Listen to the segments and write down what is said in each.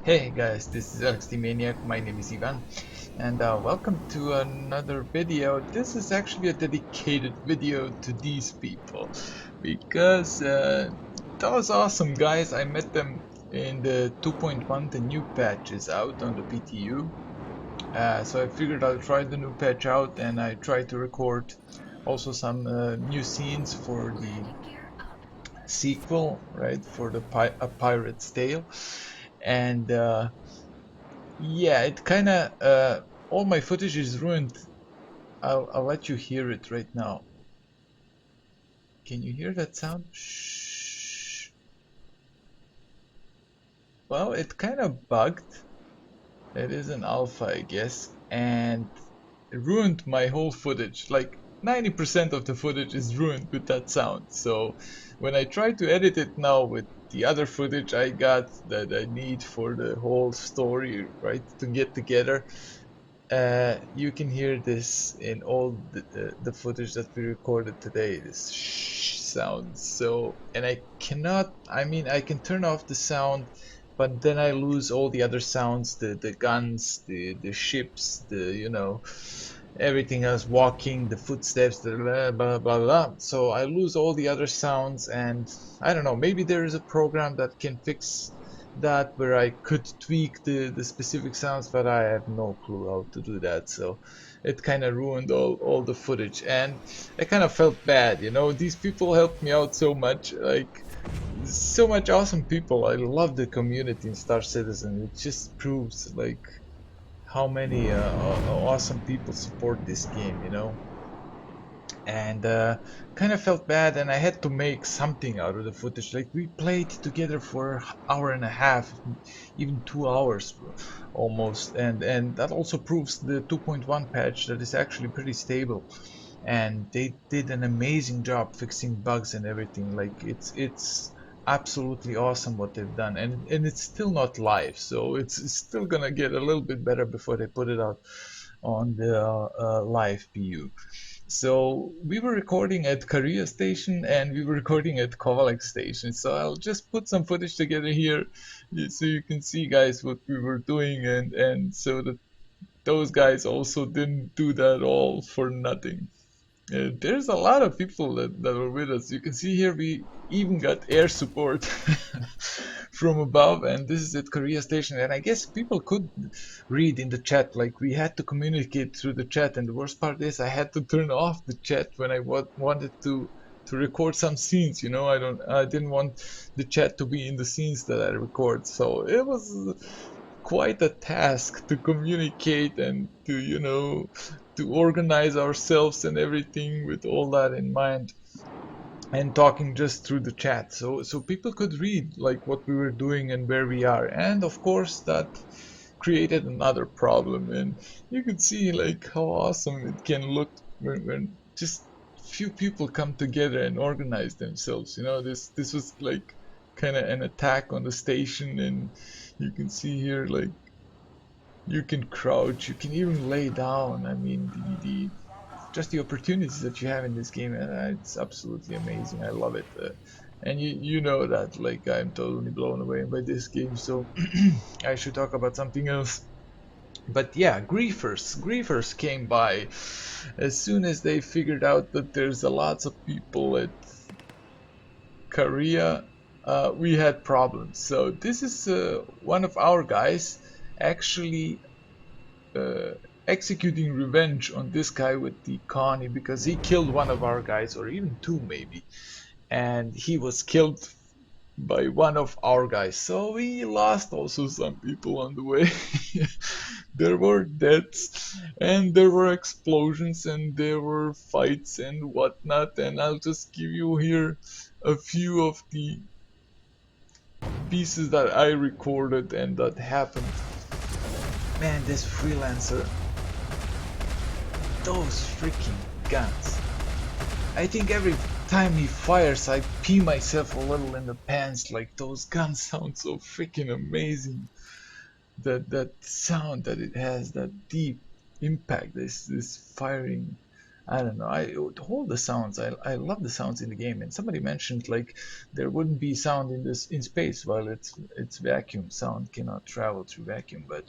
Hey guys, this is Alex the Maniac. My name is Ivan, and welcome to another video. This is actually a dedicated video to these people because those awesome guys, I met them in the 2.1. The new patch is out on the PTU, so I figured I'll try the new patch out, and I tried to record also some new scenes for the sequel, right, for the A Pirate's Tale, and yeah, it kind of all my footage is ruined. I'll let you hear it right now. Can you hear that sound? Shh. Well, it kind of bugged. It is an alpha, I guess, and it ruined my whole footage. Like 90% of the footage is ruined with that sound. So when I try to edit it now with the other footage I got that I need for the whole story, right, to get together, you can hear this in all the footage that we recorded today, this shh sound. So, and I cannot, I mean, I can turn off the sound, but then I lose all the other sounds, the guns, the ships, everything else, walking, the footsteps, the blah, blah, blah, blah. So I lose all the other sounds, and I don't know, maybe there is a program that can fix that where I could tweak the specific sounds, but I have no clue how to do that. So it kind of ruined all the footage, and I kind of felt bad. These people helped me out so much, like so much awesome people. I love the community in Star Citizen. It just proves like how many awesome people support this game. And kind of felt bad, and I had to make something out of the footage. Like, we played together for an hour and a half, even 2 hours almost, and that also proves the 2.1 patch that is actually pretty stable, and they did an amazing job fixing bugs and everything. Like, it's absolutely awesome what they've done, and it's still not live, so it's still gonna get a little bit better before they put it out on the live PU. So we were recording at Korea Station, and we were recording at Kovalek Station. So I'll just put some footage together here so you can see, guys, what we were doing, and so that those guys also didn't do that all for nothing. There's a lot of people that were with us. You can see here we even got air support from above, and this is at Korea Station. And I guess people could read in the chat, like we had to communicate through the chat. And the worst part is I had to turn off the chat when I wanted to record some scenes. I didn't want the chat to be in the scenes that I record. So it was quite a task to communicate and to organize ourselves and everything with all that in mind, and talking just through the chat, so people could read like what we were doing and where we are. And of course that created another problem, and you could see like how awesome it can look when just few people come together and organize themselves. This was like kind of an attack on the station, and you can see here, like, you can crouch, you can even lay down. I mean, the just the opportunities that you have in this game, it's absolutely amazing. I love it, and you know that, like, I'm totally blown away by this game. So I should talk about something else. But yeah, griefers came by as soon as they figured out that there's a lots of people at Korea. We had problems. So this is one of our guys actually uh, executing revenge on this guy with the Connie, because he killed one of our guys, or even two maybe, and he was killed by one of our guys. So we lost also some people on the way. There were deaths, and there were explosions, and there were fights and whatnot. And I'll just give you here a few of the pieces that I recorded and that happened. Man, this freelancer, those freaking guns. I think every time he fires, I pee myself a little in the pants. Like, those guns sound so freaking amazing. That sound that it has, that deep impact, this firing. I don't know. All the sounds. I love the sounds in the game. And somebody mentioned like there wouldn't be sound in space while it's vacuum. Sound cannot travel through vacuum. But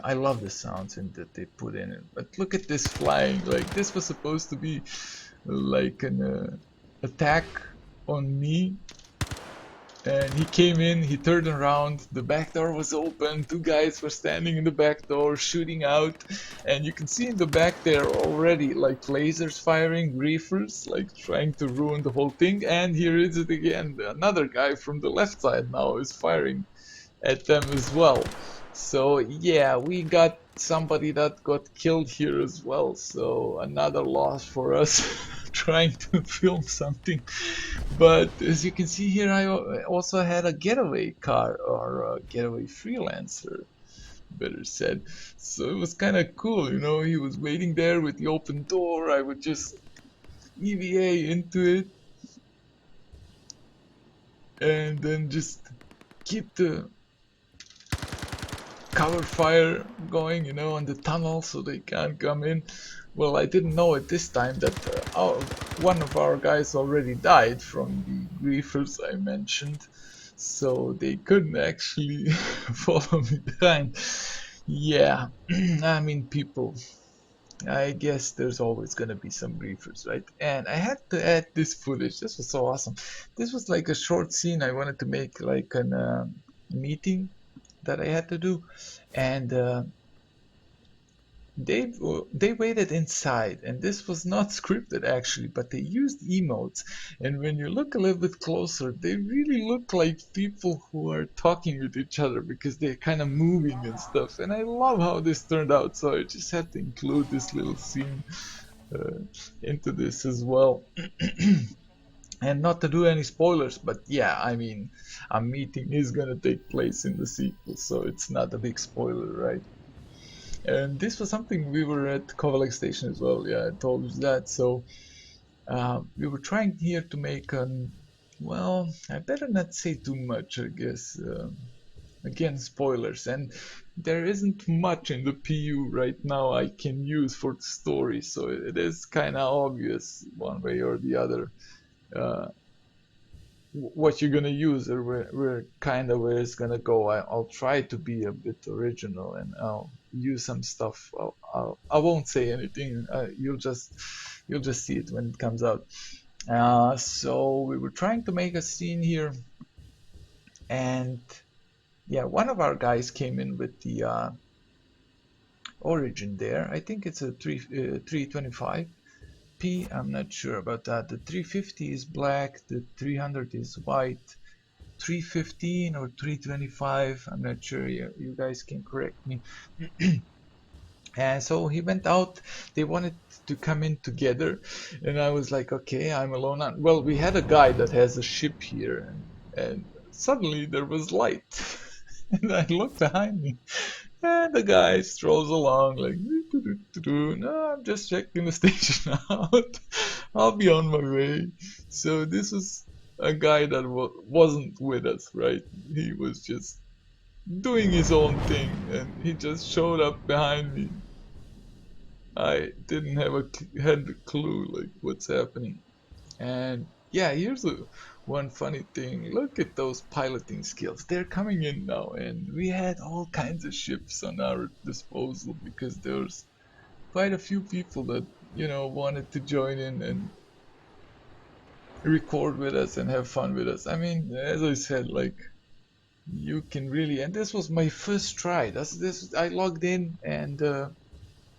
I love the sounds that they put in it. But look at this flying. Like this was supposed to be like an attack on me. And he came in, he turned around, the back door was open, two guys were standing in the back door shooting out, and you can see in the back there already like lasers firing, griefers, like trying to ruin the whole thing, and here is it again, another guy from the left side now is firing at them as well. So yeah, we got somebody that got killed here as well, so another loss for us trying to film something. But as you can see here, I also had a getaway car, or a getaway freelancer, better said. So it was kind of cool, you know, he was waiting there with the open door, I would just EVA into it and then just keep the cover fire going, you know, on the tunnel so they can't come in. Well, I didn't know at this time that one of our guys already died from the griefers I mentioned, so they couldn't actually follow me behind. Yeah, I mean, people, I guess there's always gonna be some griefers, right? And I had to add this footage. This was so awesome. This was like a short scene I wanted to make, like an meeting that I had to do, and they waited inside, and this was not scripted actually, but they used emotes, and when you look a little bit closer, they really look like people who are talking with each other because they're kind of moving and stuff, and I love how this turned out, so I just had to include this little scene into this as well. And not to do any spoilers, but yeah, I mean, a meeting is gonna take place in the sequel, so it's not a big spoiler, right? And this was something we were at Kovalek Station as well, yeah, I told you that. So we were trying here to make an, well, I better not say too much, I guess. Again, spoilers, and there isn't much in the PU right now I can use for the story, so it is kind of obvious one way or the other. Uh, what you're gonna use, or where kind of where it's gonna go. I'll try to be a bit original, and I'll use some stuff. I won't say anything. You'll just see it when it comes out. So we were trying to make a scene here, and yeah, one of our guys came in with the origin there. I think it's a 325. I'm not sure about that. The 350 is black, the 300 is white, 315 or 325, I'm not sure, you guys can correct me. And so he went out, they wanted to come in together, and I was like, okay, I'm alone. Well, we had a guy that has a ship here, and suddenly there was light. And I looked behind me, and the guy strolls along like, no, I'm just checking the station out. I'll be on my way. So this was a guy that wasn't with us, right? He was just doing his own thing, and he just showed up behind me. I didn't have had a clue like what's happening. And yeah, here's one funny thing. Look at those piloting skills. They're coming in now, and we had all kinds of ships on our disposal because there's quite a few people that, you know, wanted to join in and record with us and have fun with us. I mean, as I said, like, you can really, and this was my first try. I logged in and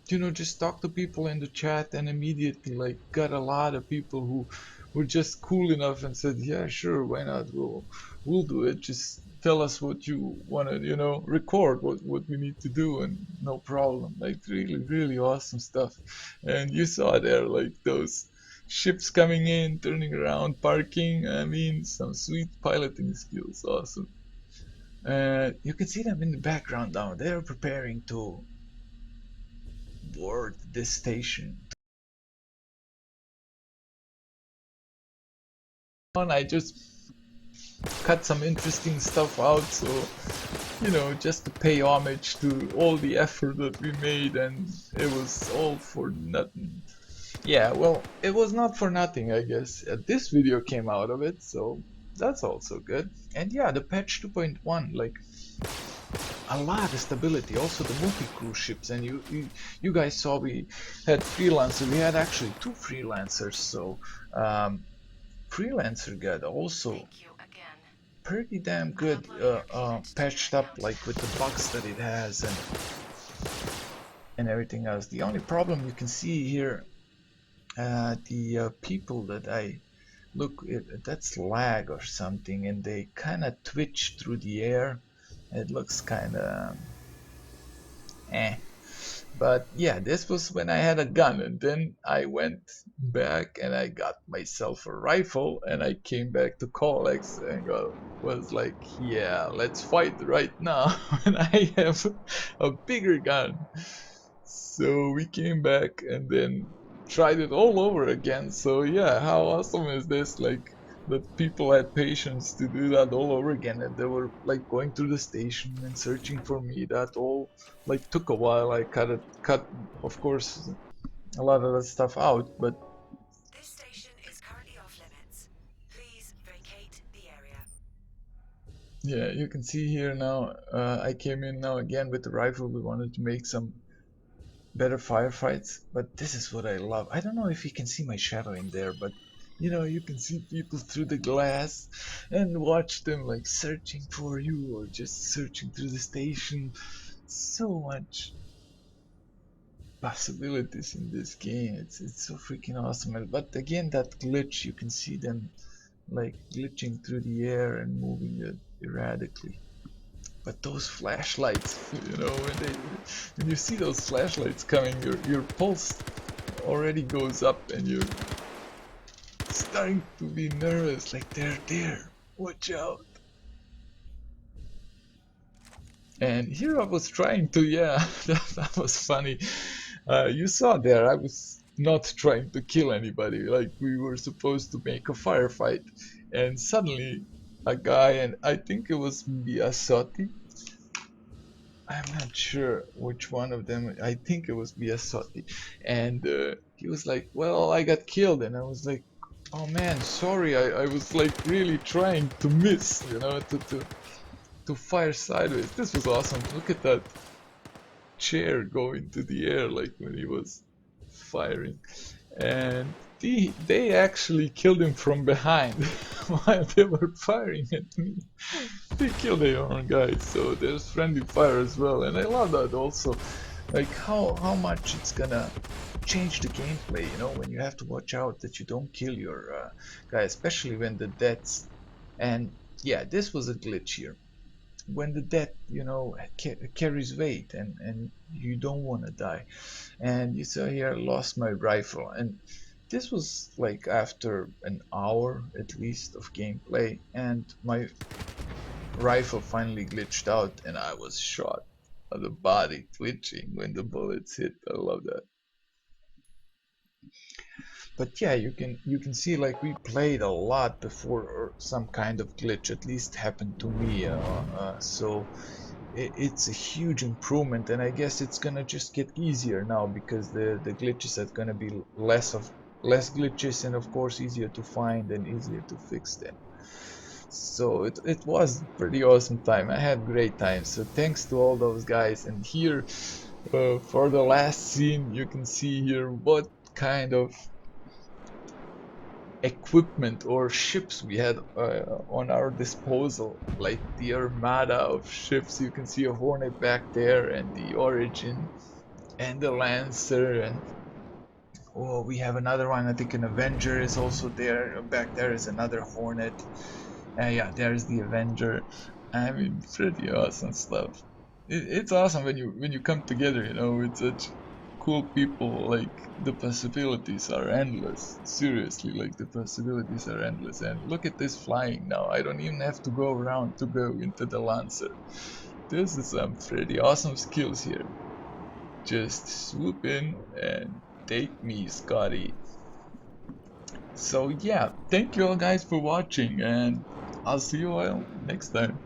you know, just talked to people in the chat, and immediately like got a lot of people who were just cool enough and said, yeah, sure, why not, we'll do it, just tell us what you want to, you know, record what we need to do, and no problem. Like really awesome stuff. And you saw there like those ships coming in, turning around, parking. I mean, some sweet piloting skills. Awesome. You can see them in the background now. They're preparing to board this station. I just cut some interesting stuff out, so, you know, just to pay homage to all the effort that we made, and it was all for nothing. Yeah, well, it was not for nothing, I guess. This video came out of it, so that's also good. And yeah, the patch 2.1, like a lot of stability. Also the multi-crew ships, and you guys saw we had freelancer. We had actually two freelancers, so freelancer got also pretty damn good patched up, like with the bugs that it has and everything else. The only problem you can see here, the people that I look, that's lag or something, and they kind of twitch through the air. It looks kind of eh. But yeah, this was when I had a gun, and then I went back and I got myself a rifle, and I came back to Colex and was like, yeah, let's fight right now when I have a bigger gun. So we came back and then tried it all over again. So yeah, how awesome is this? Like, that people had patience to do that all over again, and they were like going through the station and searching for me. That all like took a while. I cut of course a lot of that stuff out, but This station is currently off limits. Please vacate the area. yeah, you can see here now. I came in now again with the rifle. We wanted to make some better firefights, but this is what I love. I don't know if you can see my shadow in there, but you know, you can see people through the glass and watch them like searching for you or just searching through the station. So much possibilities in this game. It's so freaking awesome. But again, that glitch, you can see them like glitching through the air and moving it erratically. But those flashlights, you know, when you see those flashlights coming, your pulse already goes up and you're starting to be nervous, like they're there, watch out. And here I was trying to, yeah, that was funny. You saw there, I was not trying to kill anybody, like we were supposed to make a firefight, and suddenly a guy, and I think it was Biasotti, I'm not sure which one of them. I think it was Biasotti, and he was like, "Well, I got killed," and I was like, "Oh man, sorry. I was like really trying to miss, you know, to fire sideways." This was awesome. Look at that chair go into the air like when he was firing, and they actually killed him from behind while they were firing at me. They kill their own guys, so there's friendly fire as well, and I love that also. Like how much it's gonna change the gameplay, you know, when you have to watch out that you don't kill your guy, especially when the deaths. And yeah, this was a glitch here. When the death, you know, carries weight, and you don't want to die. And you saw here, I lost my rifle, and this was like after an hour at least of gameplay, and my rifle finally glitched out and I was shot. The body twitching when the bullets hit. I love that. But yeah, you can see like we played a lot before some kind of glitch at least happened to me. So it's a huge improvement, and I guess it's gonna just get easier now because the glitches are gonna be less glitches, and of course easier to find and easier to fix them. So it was pretty awesome time. I had great time. So thanks to all those guys. And here, for the last scene, you can see here what kind of equipment or ships we had on our disposal. Like the armada of ships. You can see a Hornet back there, and the Origin, and the Lancer, and oh, we have another one. I think an Avenger is also there. Back there is another Hornet. Yeah, there's the Avenger. I mean, pretty awesome stuff. It's awesome when you come together, you know, with such cool people. Like the possibilities are endless. Seriously, like the possibilities are endless. And look at this flying now. I don't even have to go around to go into the Lancer. This is some pretty awesome skills here. Just swoop in and take me, Scotty. So yeah, thank you all guys for watching, and I'll see you all next time.